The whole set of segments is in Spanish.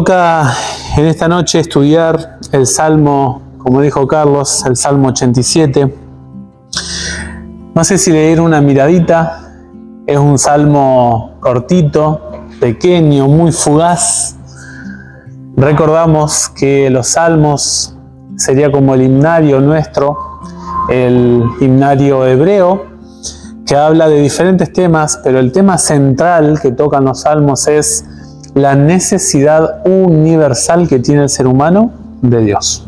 toca en esta noche estudiar el Salmo, como dijo Carlos, el Salmo 87. No sé si le dieron una miradita. Es un salmo cortito, pequeño, muy fugaz. Recordamos que los salmos sería como el himnario nuestro, el himnario hebreo, que habla de diferentes temas, pero el tema central que tocan los salmos es la necesidad universal que tiene el ser humano de Dios.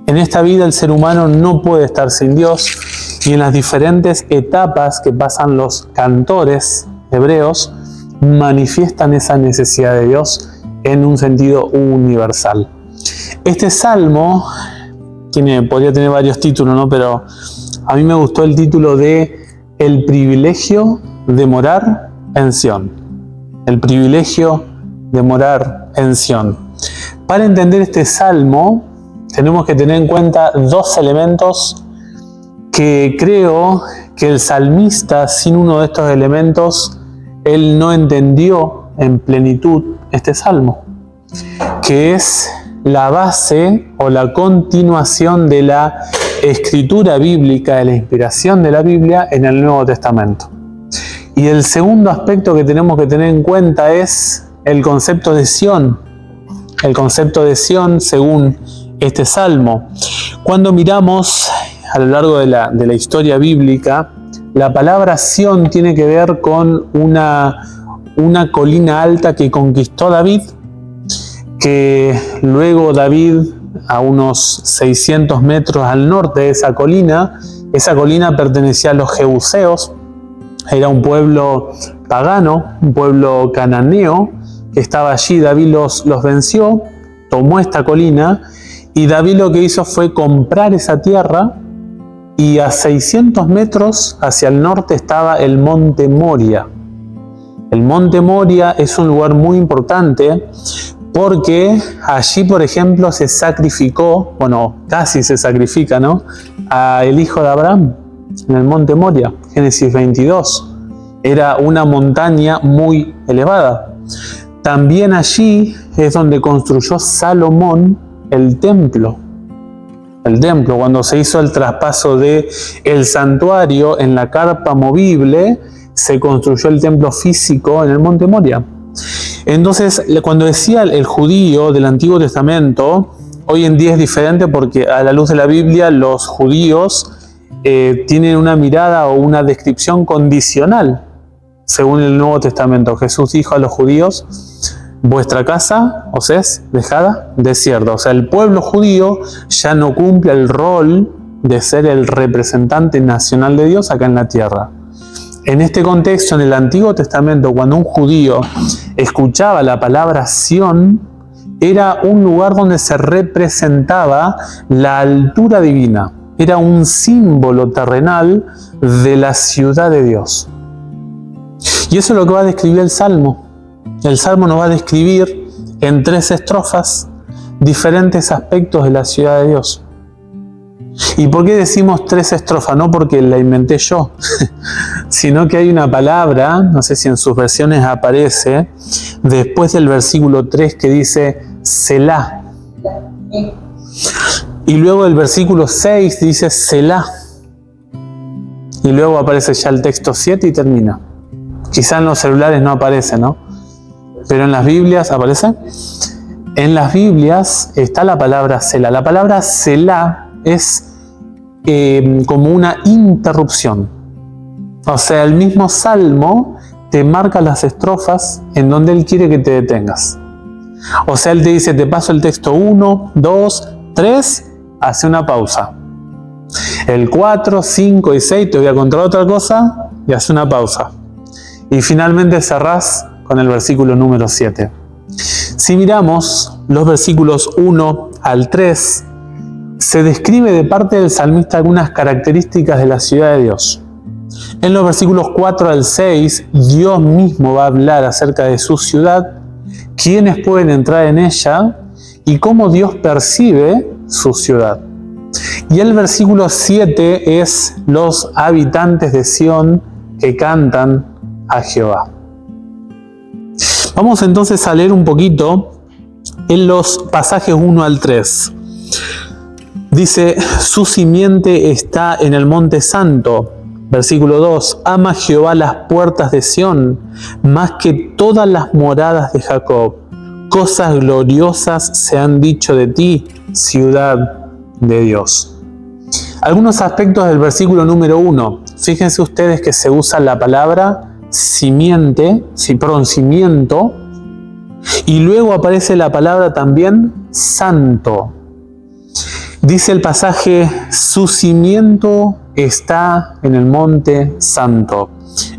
En esta vida el ser humano no puede estar sin Dios, y en las diferentes etapas que pasan los cantores hebreos manifiestan esa necesidad de Dios en un sentido universal. Este salmo podría tener varios títulos, ¿no? Pero a mí me gustó el título de El privilegio de morar en Sión. El privilegio de morar en Sión. Para entender este salmo, tenemos que tener en cuenta dos elementos que creo que el salmista, sin uno de estos elementos, él no entendió en plenitud este salmo, que es la base o la continuación de la escritura bíblica, de la inspiración de la Biblia en el Nuevo Testamento. Y el segundo aspecto que tenemos que tener en cuenta es el concepto de Sión. El concepto de Sión según este salmo. Cuando miramos a lo largo de la historia bíblica, la palabra Sión tiene que ver con una colina alta que conquistó David, que luego David, a unos 600 metros al norte de esa colina pertenecía a los jebuseos. Era un pueblo pagano, un pueblo cananeo que estaba allí. David los venció, tomó esta colina, y David lo que hizo fue comprar esa tierra, y a 600 metros hacia el norte estaba el monte Moria. El monte Moria es un lugar muy importante porque allí, por ejemplo, se sacrificó, casi se sacrifica, ¿no?, el hijo de Abraham en el monte Moria, Génesis 22. Era una montaña muy elevada. También allí es donde construyó Salomón el templo. El templo, cuando se hizo el traspaso del santuario en la carpa movible, se construyó el templo físico en el monte Moria. Entonces, cuando decía el judío del Antiguo Testamento, hoy en día es diferente porque a la luz de la Biblia los judíos tienen una mirada o una descripción condicional. Según el Nuevo Testamento, Jesús dijo a los judíos: vuestra casa os es dejada desierta. O sea, el pueblo judío ya no cumple el rol de ser el representante nacional de Dios acá en la tierra. En este contexto, en el Antiguo Testamento, cuando un judío escuchaba la palabra Sión, era un lugar donde se representaba la altura divina. Era un símbolo terrenal de la ciudad de Dios. Y eso es lo que va a describir el Salmo. El Salmo nos va a describir en 3 estrofas diferentes aspectos de la ciudad de Dios. ¿Y por qué decimos 3 estrofas? No porque la inventé yo, sino que hay una palabra, no sé si en sus versiones aparece, después del versículo 3 que dice Selah. Y luego el versículo 6 dice Selah. Y luego aparece ya el texto 7 y termina. Quizá en los celulares no aparece, ¿no? Pero en las Biblias aparece. En las Biblias está la palabra Selah. La palabra Selah es como una interrupción. O sea, el mismo Salmo te marca las estrofas en donde Él quiere que te detengas. O sea, Él te dice: te paso el texto 1, 2, 3, hace una pausa. El 4, 5 y 6 te voy a contar otra cosa y hace una pausa. Y finalmente cerrás con el versículo número 7. Si miramos los versículos 1 al 3, se describe de parte del salmista algunas características de la ciudad de Dios. En los versículos 4 al 6, Dios mismo va a hablar acerca de su ciudad, quiénes pueden entrar en ella y cómo Dios percibe su ciudad. Y el versículo 7 es los habitantes de Sión que cantan a Jehová. Vamos entonces a leer un poquito En los pasajes 1 al 3, dice, su simiente está en el monte santo. Versículo 2, ama Jehová las puertas de Sión, más que todas las moradas de Jacob. Cosas gloriosas se han dicho de ti, ciudad de Dios. Algunos aspectos del versículo número 1. Fíjense ustedes que se usa la palabra cimiento, y luego aparece la palabra también santo. Dice el pasaje, su cimiento está en el monte santo.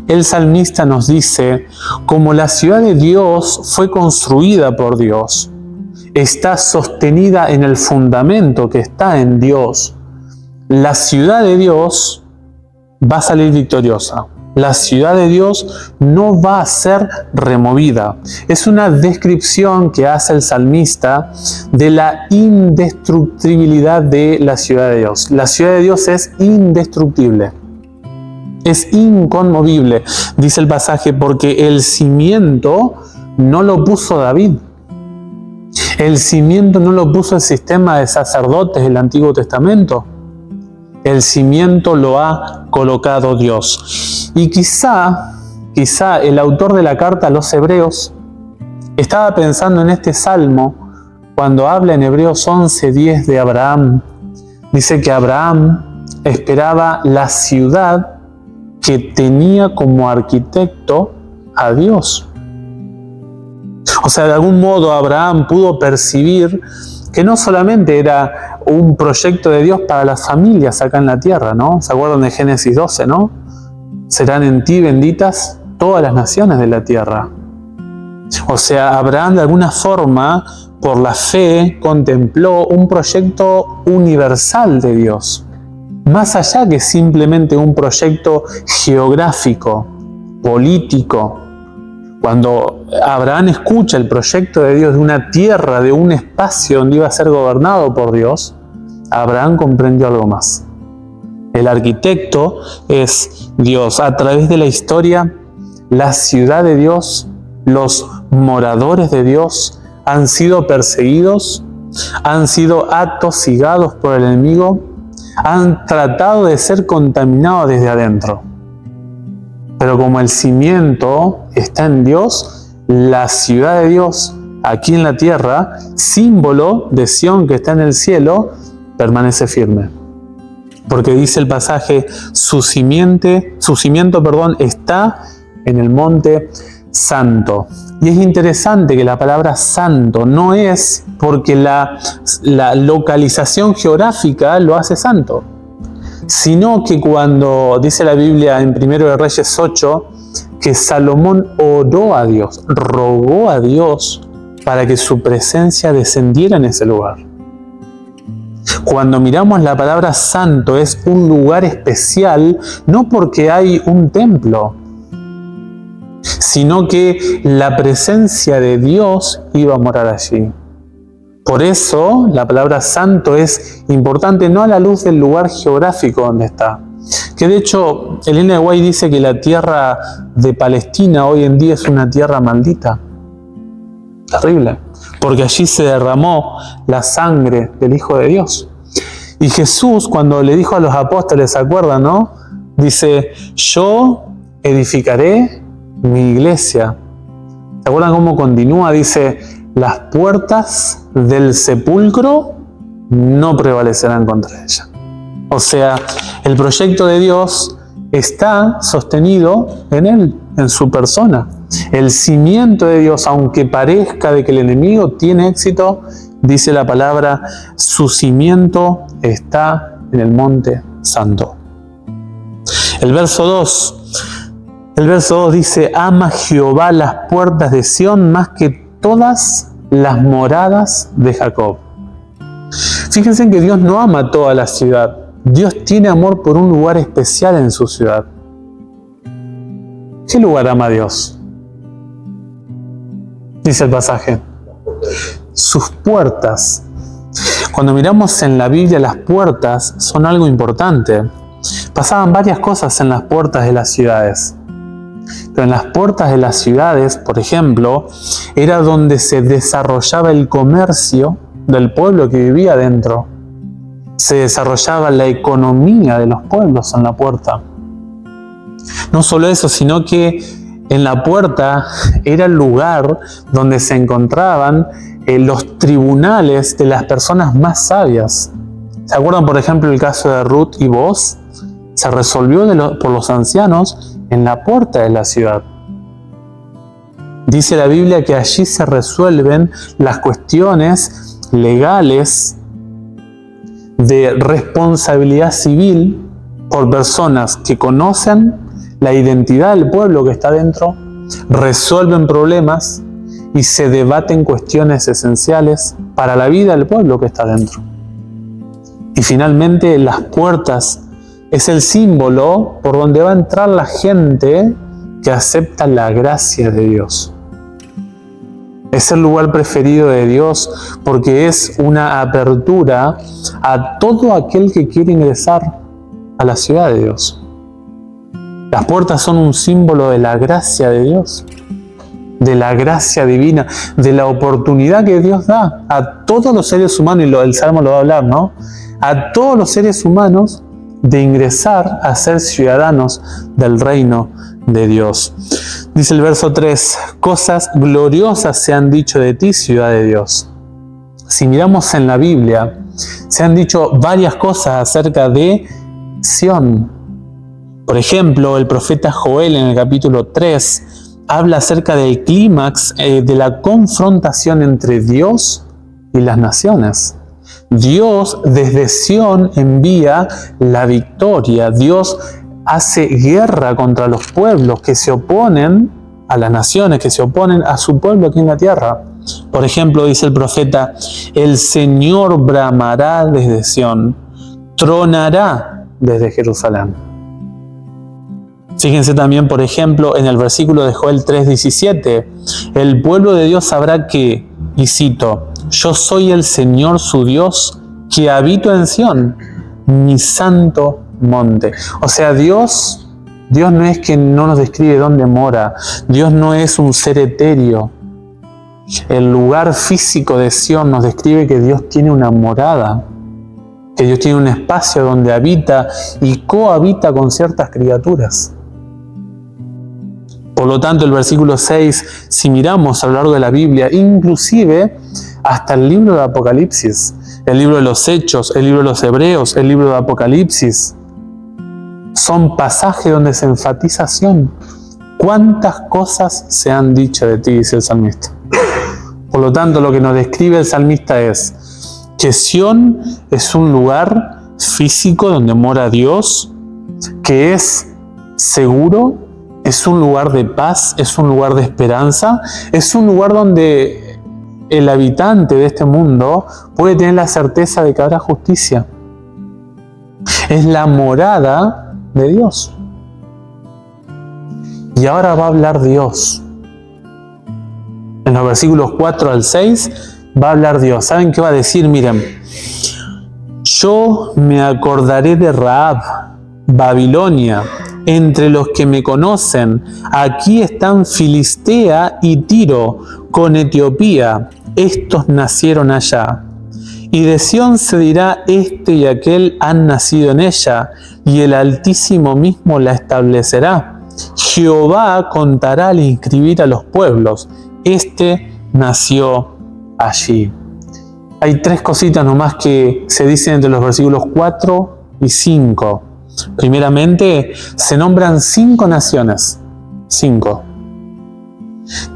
El salmista nos dice, como la ciudad de Dios fue construida por Dios, está sostenida en el fundamento que está en Dios, la ciudad de Dios va a salir victoriosa. La ciudad de Dios no va a ser removida. Es una descripción que hace el salmista de la indestructibilidad de la ciudad de Dios. La ciudad de Dios es indestructible, es inconmovible, dice el pasaje, porque el cimiento no lo puso David. El cimiento no lo puso el sistema de sacerdotes del Antiguo Testamento. El cimiento lo ha colocado Dios. Y quizá el autor de la carta a los Hebreos estaba pensando en este salmo cuando habla en Hebreos 11:10 de Abraham. Dice que Abraham esperaba la ciudad que tenía como arquitecto a Dios. O sea, de algún modo Abraham pudo percibir que no solamente era un proyecto de Dios para las familias acá en la tierra, ¿no? ¿Se acuerdan de Génesis 12, no? Serán en ti benditas todas las naciones de la tierra. O sea, Abraham de alguna forma, por la fe, contempló un proyecto universal de Dios. Más allá que simplemente un proyecto geográfico, político. Cuando Abraham escucha el proyecto de Dios de una tierra, de un espacio donde iba a ser gobernado por Dios, Abraham comprendió algo más. El arquitecto es Dios. A través de la historia, la ciudad de Dios, los moradores de Dios han sido perseguidos, han sido atosigados por el enemigo, han tratado de ser contaminados desde adentro. Pero como el cimiento está en Dios, la ciudad de Dios aquí en la tierra, símbolo de Sión que está en el cielo, permanece firme. Porque dice el pasaje, su cimiento, está en el monte santo. Y es interesante que la palabra santo no es porque la localización geográfica lo hace santo, sino que cuando dice la Biblia en 1 de Reyes 8, que Salomón oró a Dios, rogó a Dios para que su presencia descendiera en ese lugar. Cuando miramos la palabra santo es un lugar especial, no porque hay un templo, sino que la presencia de Dios iba a morar allí. Por eso la palabra santo es importante no a la luz del lugar geográfico donde está. Que de hecho Ellen White dice que la tierra de Palestina hoy en día es una tierra maldita. Terrible. Porque allí se derramó la sangre del Hijo de Dios. Y Jesús, cuando le dijo a los apóstoles, ¿se acuerdan, no? Dice, yo edificaré mi iglesia. ¿Se acuerdan cómo continúa? Dice, las puertas del sepulcro no prevalecerán contra ella. O sea, el proyecto de Dios está sostenido en Él, en su persona. El cimiento de Dios, aunque parezca de que el enemigo tiene éxito, dice la palabra, su cimiento está en el monte santo. El verso 2 dice, ama Jehová las puertas de Sión más que todas las moradas de Jacob. Fíjense que Dios no ama toda la ciudad. Dios tiene amor por un lugar especial en su ciudad. ¿Qué lugar ama Dios? Dice el pasaje, sus puertas. Cuando miramos en la Biblia, las puertas son algo importante. Pasaban varias cosas en las puertas de las ciudades. Pero en las puertas de las ciudades, por ejemplo, era donde se desarrollaba el comercio del pueblo que vivía dentro. Se desarrollaba la economía de los pueblos en la puerta. No solo eso, sino que en la puerta era el lugar donde se encontraban los tribunales de las personas más sabias. ¿Se acuerdan, por ejemplo, el caso de Ruth y Boaz? Se resolvió por los ancianos en la puerta de la ciudad. Dice la Biblia que allí se resuelven las cuestiones legales de responsabilidad civil por personas que conocen la identidad del pueblo que está dentro, resuelven problemas y se debaten cuestiones esenciales para la vida del pueblo que está dentro. Y finalmente, las puertas es el símbolo por donde va a entrar la gente que acepta la gracia de Dios. Es el lugar preferido de Dios porque es una apertura a todo aquel que quiere ingresar a la ciudad de Dios. Las puertas son un símbolo de la gracia de Dios, de la gracia divina, de la oportunidad que Dios da a todos los seres humanos, y el Salmo lo va a hablar, ¿no? A todos los seres humanos de ingresar a ser ciudadanos del reino de Dios. Dice el verso 3, cosas gloriosas se han dicho de ti, ciudad de Dios. Si miramos en la Biblia, se han dicho varias cosas acerca de Sión. Por ejemplo, el profeta Joel en el capítulo 3 habla acerca del clímax de la confrontación entre Dios y las naciones. Dios desde Sión envía la victoria. Dios hace guerra contra los pueblos que se oponen a las naciones, que se oponen a su pueblo aquí en la tierra. Por ejemplo, dice el profeta, el Señor bramará desde Sión, tronará desde Jerusalén. Fíjense también, por ejemplo, en el versículo de Joel 3:17, el pueblo de Dios sabrá que, y cito, yo soy el Señor su Dios que habito en Sión, mi santo monte. O sea, Dios no es que no nos describe dónde mora. Dios no es un ser etéreo. El lugar físico de Sión nos describe que Dios tiene una morada, que Dios tiene un espacio donde habita y cohabita con ciertas criaturas. Por lo tanto, el versículo 6, si miramos a lo largo de la Biblia, inclusive hasta el libro de Apocalipsis, el libro de los Hechos, el libro de los Hebreos, el libro de Apocalipsis, son pasajes donde se enfatiza Sión. ¿Cuántas cosas se han dicho de ti?, dice el salmista. Por lo tanto, lo que nos describe el salmista es que Sión es un lugar físico donde mora Dios, que es seguro, es un lugar de paz, es un lugar de esperanza, es un lugar donde el habitante de este mundo puede tener la certeza de que habrá justicia. Es la morada de Dios. Y ahora va a hablar Dios. En los versículos 4 al 6 va a hablar Dios. ¿Saben qué va a decir? Miren, yo me acordaré de Rahab, Babilonia, entre los que me conocen. Aquí están Filistea y Tiro con Etiopía. Estos nacieron allá. Y de Sión se dirá, este y aquel han nacido en ella, y el Altísimo mismo la establecerá. Jehová contará al inscribir a los pueblos. Este nació allí. Hay tres cositas nomás que se dicen entre los versículos 4 y 5. Primeramente, se nombran 5 naciones. 5.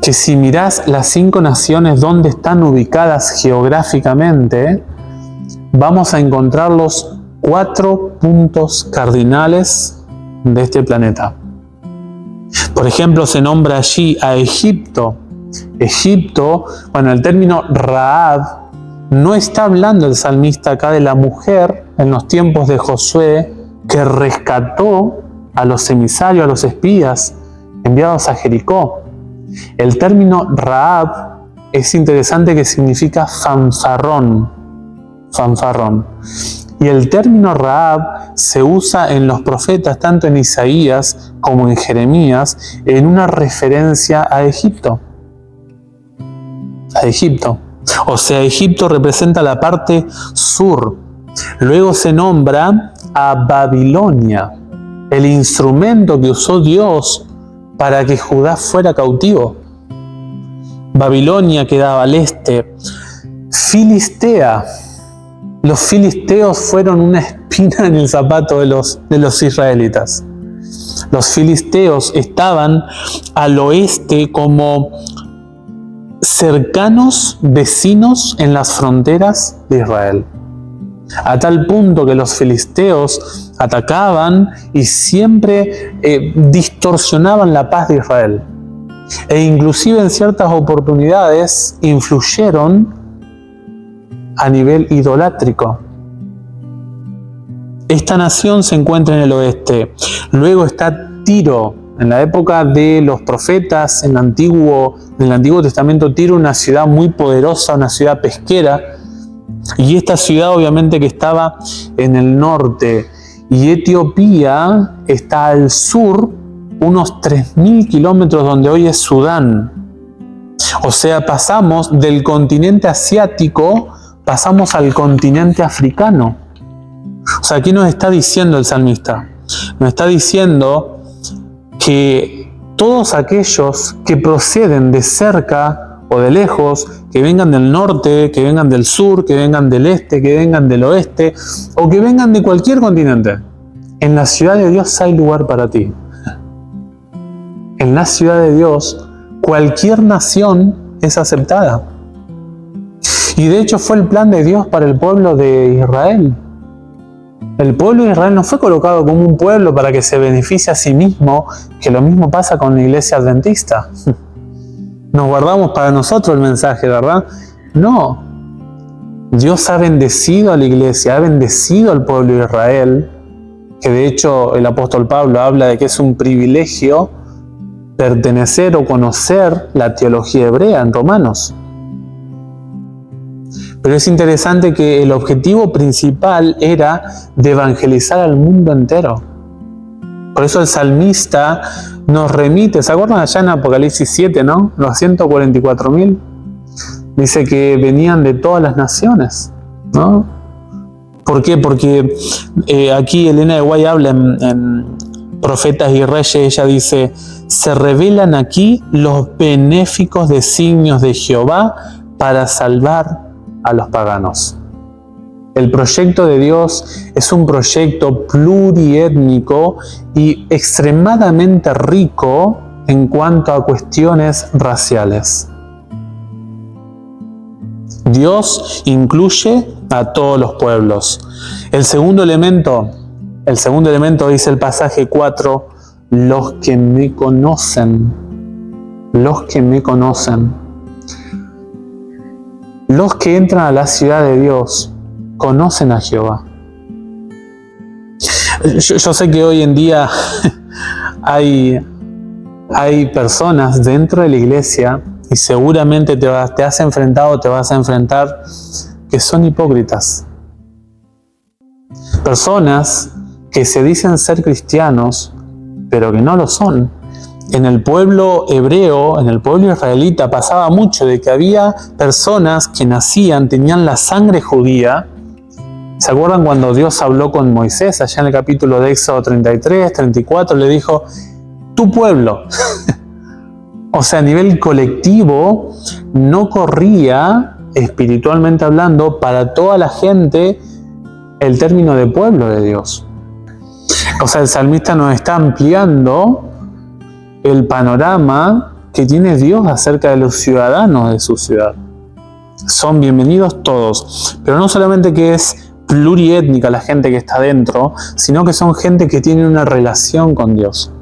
Que si mirás las 5 naciones donde están ubicadas geográficamente, vamos a encontrar los 4 puntos cardinales de este planeta. Por ejemplo, se nombra allí a Egipto. Egipto, bueno, el término Rahab, no está hablando el salmista acá de la mujer en los tiempos de Josué que rescató a los emisarios, a los espías enviados a Jericó. El término Rahab es interesante, que significa fanfarrón. Fanfarrón. Y el término Rahab se usa en los profetas, tanto en Isaías como en Jeremías, en una referencia a Egipto. A Egipto. O sea, Egipto representa la parte sur. Luego se nombra a Babilonia, el instrumento que usó Dios para que Judá fuera cautivo. Babilonia quedaba al este. Filistea. Los filisteos fueron una espina en el zapato de los israelitas. Los filisteos estaban al oeste como cercanos vecinos en las fronteras de Israel. A tal punto que los filisteos atacaban y siempre distorsionaban la paz de Israel. E inclusive en ciertas oportunidades influyeron a nivel idolátrico. Esta nación se encuentra en el oeste. Luego está Tiro. En la época de los profetas, en el Antiguo Testamento, Tiro, una ciudad muy poderosa, una ciudad pesquera. Y esta ciudad obviamente que estaba en el norte. Y Etiopía está al sur, unos 3.000 kilómetros donde hoy es Sudán. O sea, pasamos del continente asiático, pasamos al continente africano. O sea, ¿qué nos está diciendo el salmista? Nos está diciendo que todos aquellos que proceden de cerca o de lejos, que vengan del norte, que vengan del sur, que vengan del este, que vengan del oeste, o que vengan de cualquier continente, en la ciudad de Dios hay lugar para ti. En la ciudad de Dios, cualquier nación es aceptada. Y de hecho fue el plan de Dios para el pueblo de Israel. El pueblo de Israel no fue colocado como un pueblo para que se beneficie a sí mismo, que lo mismo pasa con la iglesia adventista. Nos guardamos para nosotros el mensaje, ¿verdad? No. Dios ha bendecido a la iglesia, ha bendecido al pueblo de Israel, que de hecho el apóstol Pablo habla de que es un privilegio pertenecer o conocer la teología hebrea en Romanos. Pero es interesante que el objetivo principal era de evangelizar al mundo entero. Por eso el salmista nos remite, ¿se acuerdan allá en Apocalipsis 7, no? Los 144.000. Dice que venían de todas las naciones, ¿no? ¿Por qué? Porque aquí Elena de Guay habla en Profetas y Reyes, ella dice, se revelan aquí los benéficos designios de Jehová para salvar a los paganos. El proyecto de Dios es un proyecto pluriétnico y extremadamente rico en cuanto a cuestiones raciales. Dios incluye a todos los pueblos. El segundo elemento dice el pasaje 4, los que me conocen. Los que me conocen. Los que entran a la ciudad de Dios conocen a Jehová. Yo sé que hoy en día hay personas dentro de la iglesia, y seguramente te has enfrentado, te vas a enfrentar, que son hipócritas. Personas que se dicen ser cristianos, pero que no lo son. En el pueblo hebreo, en el pueblo israelita, pasaba mucho de que había personas que nacían, tenían la sangre judía. ¿Se acuerdan cuando Dios habló con Moisés allá en el capítulo de Éxodo 33, 34? Le dijo, tu pueblo. O sea, a nivel colectivo, no corría, espiritualmente hablando, para toda la gente el término de pueblo de Dios. O sea, el salmista nos está ampliando el panorama que tiene Dios acerca de los ciudadanos de su ciudad. Son bienvenidos todos, pero no solamente que es pluriétnica la gente que está dentro, sino que son gente que tiene una relación con Dios.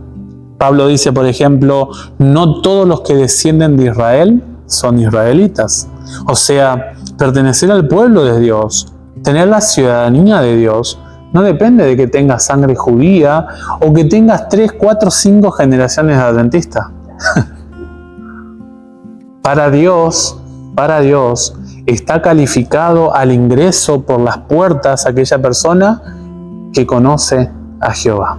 Pablo dice, por ejemplo, no todos los que descienden de Israel son israelitas. O sea, pertenecer al pueblo de Dios, tener la ciudadanía de Dios, no depende de que tengas sangre judía o que tengas 3, 4, 5 generaciones de adventistas. Para Dios, está calificado al ingreso por las puertas aquella persona que conoce a Jehová.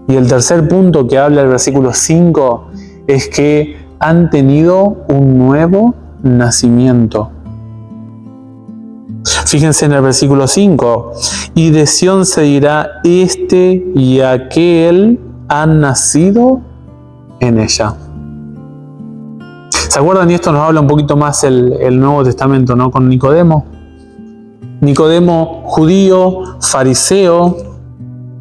Y el tercer punto que habla el versículo 5 es que han tenido un nuevo nacimiento. Fíjense en el versículo 5. Y de Sión se dirá, este y aquel han nacido en ella. ¿Se acuerdan? Y esto nos habla un poquito más el Nuevo Testamento, ¿no? Con Nicodemo. Nicodemo, judío, fariseo,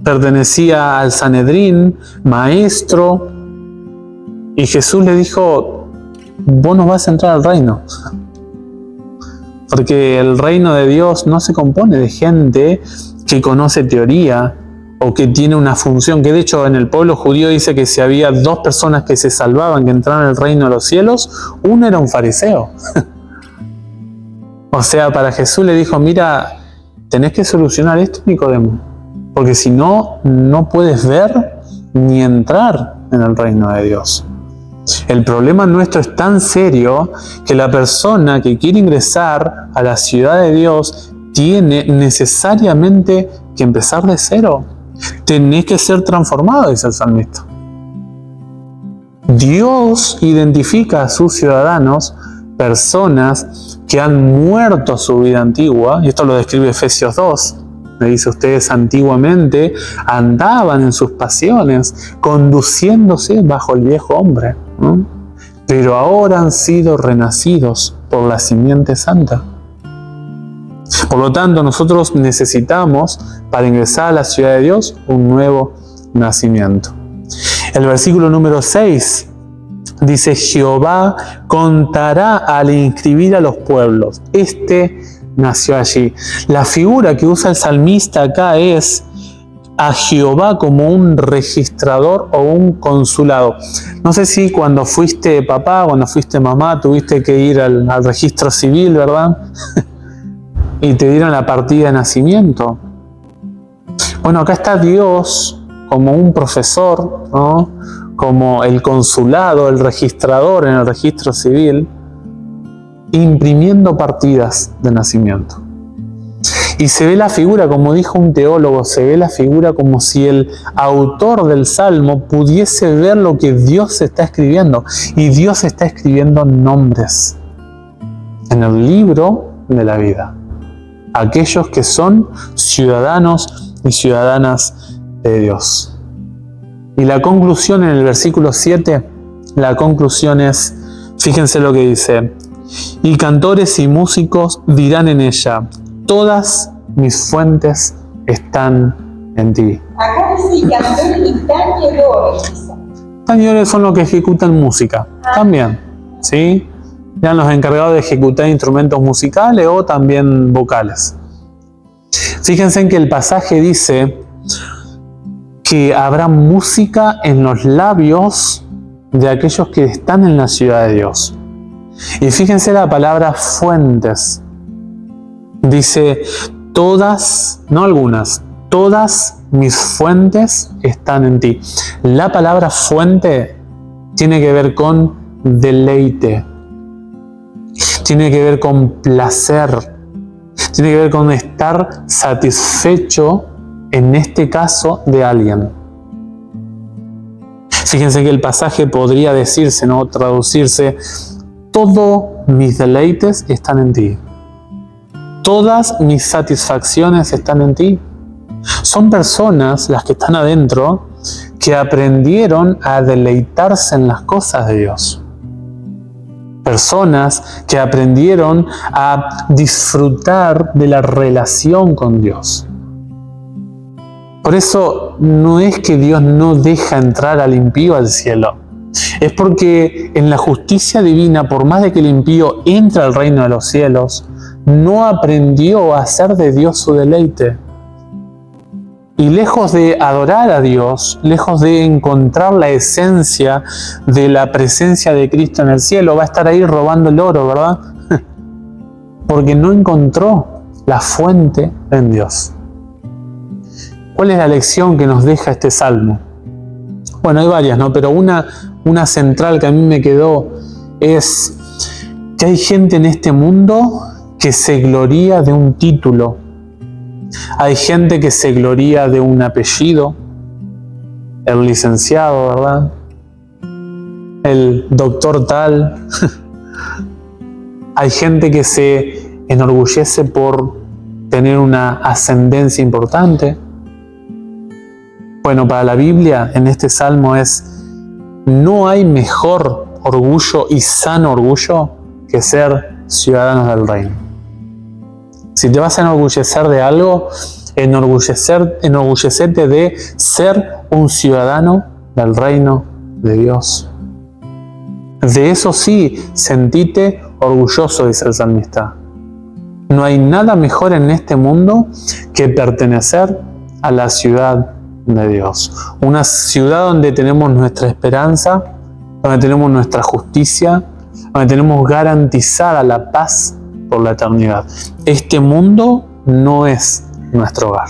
pertenecía al Sanedrín, maestro, y Jesús le dijo, vos no vas a entrar al reino. Porque el reino de Dios no se compone de gente que conoce teoría o que tiene una función, que de hecho en el pueblo judío dice que si había dos personas que se salvaban, que entraban al reino de los cielos, uno era un fariseo. O sea, para Jesús le dijo, mira, tenés que solucionar esto, Nicodemo, porque si no, no puedes ver ni entrar en el reino de Dios. El problema nuestro es tan serio que la persona que quiere ingresar a la ciudad de Dios tiene necesariamente que empezar de cero. Tenés que ser transformado, dice el salmista. Dios identifica a sus ciudadanos, personas que han muerto su vida antigua, y esto lo describe Efesios 2. Le dice, ustedes antiguamente andaban en sus pasiones, conduciéndose bajo el viejo hombre, ¿no? Pero ahora han sido renacidos por la simiente santa. Por lo tanto, nosotros necesitamos, para ingresar a la ciudad de Dios, un nuevo nacimiento. El versículo número 6 dice, Jehová contará al inscribir a los pueblos. Nació allí. La figura que usa el salmista acá es a Jehová como un registrador o un consulado. No sé si cuando fuiste papá, cuando fuiste mamá, tuviste que ir al registro civil, ¿verdad? Y te dieron la partida de nacimiento. Bueno, acá está Dios como un profesor, ¿no? Como el consulado, el registrador en el registro civil, imprimiendo partidas de nacimiento. Y se ve la figura, como dijo un teólogo, se ve la figura como si el autor del Salmo pudiese ver lo que Dios está escribiendo. Y Dios está escribiendo nombres en el libro de la vida. Aquellos que son ciudadanos y ciudadanas de Dios. Y la conclusión en el versículo 7, la conclusión es, fíjense lo que dice, y cantores y músicos dirán en ella, todas mis fuentes están en ti. Acá dice cantores y tañedores. Tañedores son los que ejecutan música, también, ¿sí? Eran los encargados de ejecutar instrumentos musicales o también vocales. Fíjense en que el pasaje dice que habrá música en los labios de aquellos que están en la ciudad de Dios. Y fíjense la palabra fuentes. Dice, todas, no algunas, todas mis fuentes están en ti. La palabra fuente tiene que ver con deleite. Tiene que ver con placer. Tiene que ver con estar satisfecho, en este caso, de alguien. Fíjense que el pasaje podría decirse, ¿no? Traducirse, todos mis deleites están en ti. Todas mis satisfacciones están en ti. Son personas, las que están adentro, que aprendieron a deleitarse en las cosas de Dios. Personas que aprendieron a disfrutar de la relación con Dios. Por eso no es que Dios no deja entrar al impío al cielo. Es porque en la justicia divina, por más de que el impío entre al reino de los cielos, no aprendió a hacer de Dios su deleite. Y lejos de adorar a Dios, lejos de encontrar la esencia de la presencia de Cristo en el cielo, va a estar ahí robando el oro, ¿verdad? Porque no encontró la fuente en Dios. ¿Cuál es la lección que nos deja este salmo? Bueno, hay varias, ¿no? Pero una central que a mí me quedó es que hay gente en este mundo que se gloría de un título. Hay gente que se gloría de un apellido, el licenciado, ¿verdad? El doctor tal. Hay gente que se enorgullece por tener una ascendencia importante. Bueno, para la Biblia, en este salmo no hay mejor orgullo y sano orgullo que ser ciudadanos del reino. Si te vas a enorgullecer de algo, enorgullecete de ser un ciudadano del reino de Dios. De eso sí, sentite orgulloso, dice el salmista. No hay nada mejor en este mundo que pertenecer a la ciudad de Dios. Una ciudad donde tenemos nuestra esperanza, donde tenemos nuestra justicia, donde tenemos garantizada la paz por la eternidad. Este mundo no es nuestro hogar.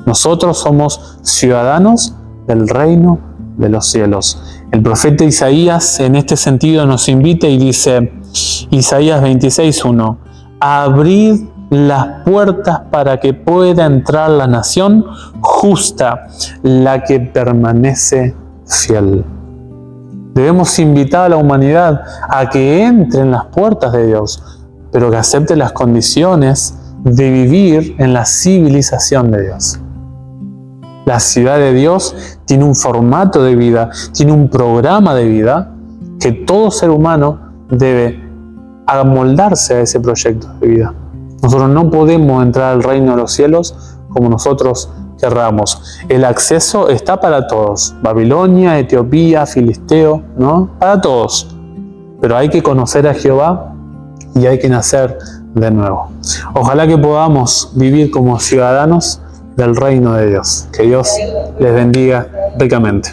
Nosotros somos ciudadanos del reino de los cielos. El profeta Isaías en este sentido nos invita y dice, Isaías 26:1, abrid las puertas para que pueda entrar la nación justa, la que permanece fiel. Debemos invitar a la humanidad a que entre en las puertas de Dios, pero que acepte las condiciones de vivir en la civilización de Dios. La ciudad de Dios tiene un formato de vida, tiene un programa de vida que todo ser humano debe amoldarse a ese proyecto de vida. Nosotros no podemos entrar al reino de los cielos como nosotros querramos. El acceso está para todos. Babilonia, Etiopía, Filisteo, ¿no? Para todos. Pero hay que conocer a Jehová y hay que nacer de nuevo. Ojalá que podamos vivir como ciudadanos del reino de Dios. Que Dios les bendiga ricamente.